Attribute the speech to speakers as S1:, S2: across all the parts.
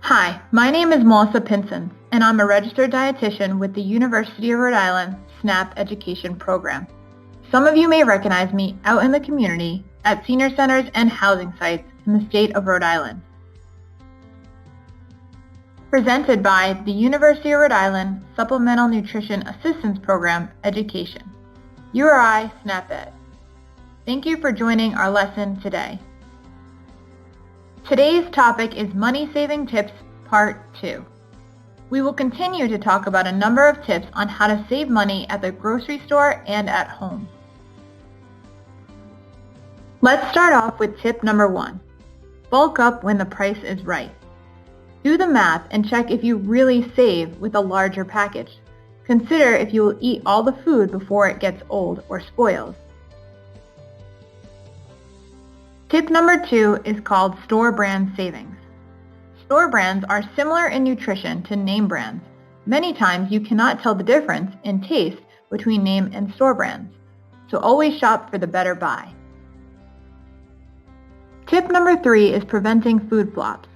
S1: Hi, my name is Melissa Pinson, and I'm a registered dietitian with the University of Rhode Island SNAP Education Program. Some of you may recognize me out in the community at senior centers and housing sites in the state of Rhode Island. Presented by the University of Rhode Island Supplemental Nutrition Assistance Program Education, URI SNAP Ed. Thank you for joining our lesson today. Today's topic is Money Saving Tips Part 2. We will continue to talk about a number of tips on how to save money at the grocery store and at home. Let's start off with tip number 1. Bulk up when the price is right. Do the math and check if you really save with a larger package. Consider if you will eat all the food before it gets old or spoils. Tip number 2 is called store brand savings. Store brands are similar in nutrition to name brands. Many times you cannot tell the difference in taste between name and store brands, so always shop for the better buy. Tip number 3 is preventing food flops.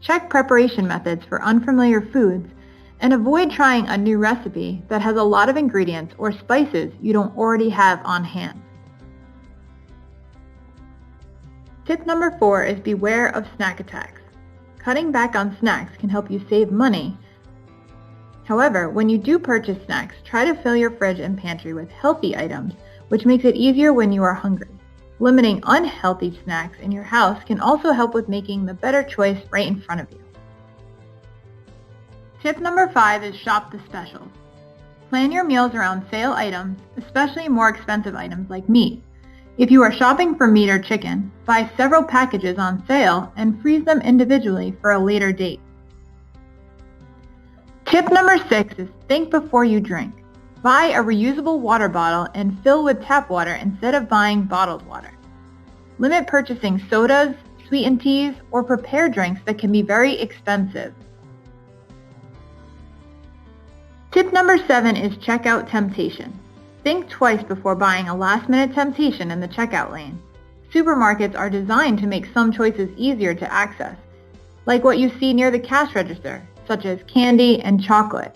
S1: Check preparation methods for unfamiliar foods and avoid trying a new recipe that has a lot of ingredients or spices you don't already have on hand. Tip number 4 is beware of snack attacks. Cutting back on snacks can help you save money. However, when you do purchase snacks, try to fill your fridge and pantry with healthy items, which makes it easier when you are hungry. Limiting unhealthy snacks in your house can also help with making the better choice right in front of you. Tip number 5 is shop the specials. Plan your meals around sale items, especially more expensive items like meat. If you are shopping for meat or chicken, buy several packages on sale and freeze them individually for a later date. Tip number 6 is think before you drink. Buy a reusable water bottle and fill with tap water instead of buying bottled water. Limit purchasing sodas, sweetened teas, or prepared drinks that can be very expensive. Tip number 7 is checkout temptation. Think twice before buying a last-minute temptation in the checkout lane. Supermarkets are designed to make some choices easier to access, like what you see near the cash register, such as candy and chocolate.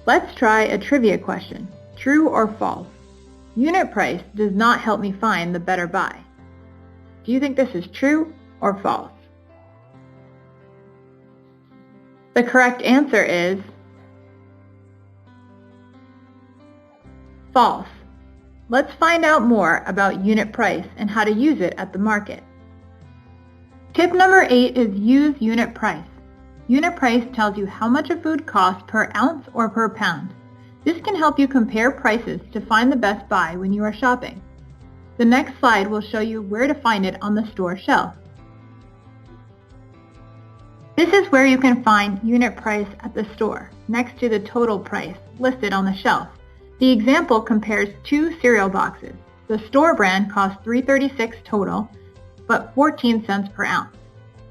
S1: Let's try a trivia question. True or false? Unit price does not help me find the better buy. Do you think this is true or false? The correct answer is false. Let's find out more about unit price and how to use it at the market. Tip number 8 is use unit price. Unit price tells you how much a food costs per ounce or per pound. This can help you compare prices to find the best buy when you are shopping. The next slide will show you where to find it on the store shelf. This is where you can find unit price at the store, next to the total price listed on the shelf. The example compares two cereal boxes. The store brand costs $3.36 total, but 14 cents per ounce.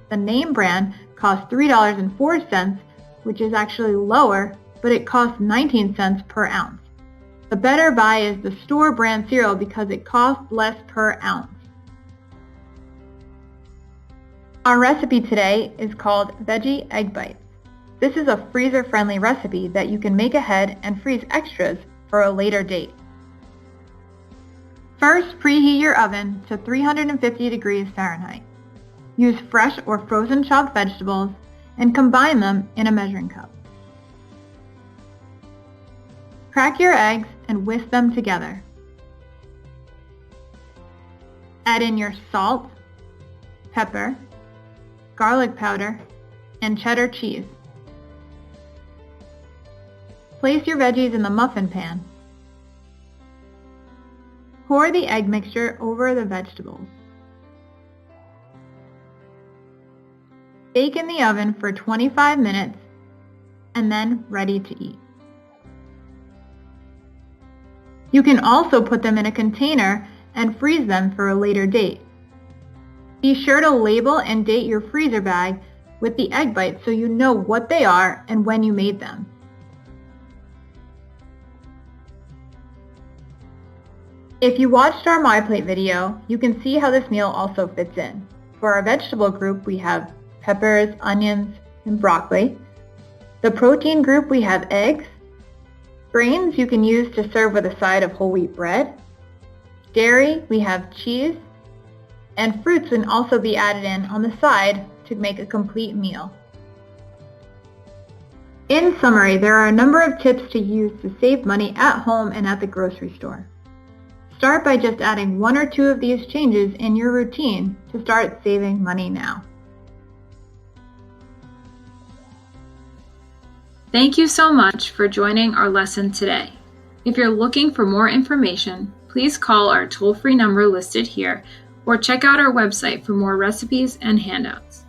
S1: The name brand costs $3.04, which is actually lower, but it costs 19 cents per ounce. The better buy is the store brand cereal because it costs less per ounce. Our recipe today is called Veggie Egg Bites. This is a freezer-friendly recipe that you can make ahead and freeze extras for a later date. First, preheat your oven to 350 degrees Fahrenheit. Use fresh or frozen chopped vegetables and combine them in a measuring cup. Crack your eggs and whisk them together. Add in your salt, pepper, garlic powder, and cheddar cheese. Place your veggies in the muffin pan. Pour the egg mixture over the vegetables. Bake in the oven for 25 minutes and then ready to eat. You can also put them in a container and freeze them for a later date. Be sure to label and date your freezer bag with the egg bites so you know what they are and when you made them. If you watched our My Plate video, you can see how this meal also fits in. For our vegetable group, we have peppers, onions, and broccoli. The protein group, we have eggs. Grains you can use to serve with a side of whole wheat bread. Dairy, we have cheese. And fruits can also be added in on the side to make a complete meal. In summary, there are a number of tips to use to save money at home and at the grocery store. Start by just adding 1 or 2 of these changes in your routine to start saving money now.
S2: Thank you so much for joining our lesson today. If you're looking for more information, please call our toll-free number listed here or check out our website for more recipes and handouts.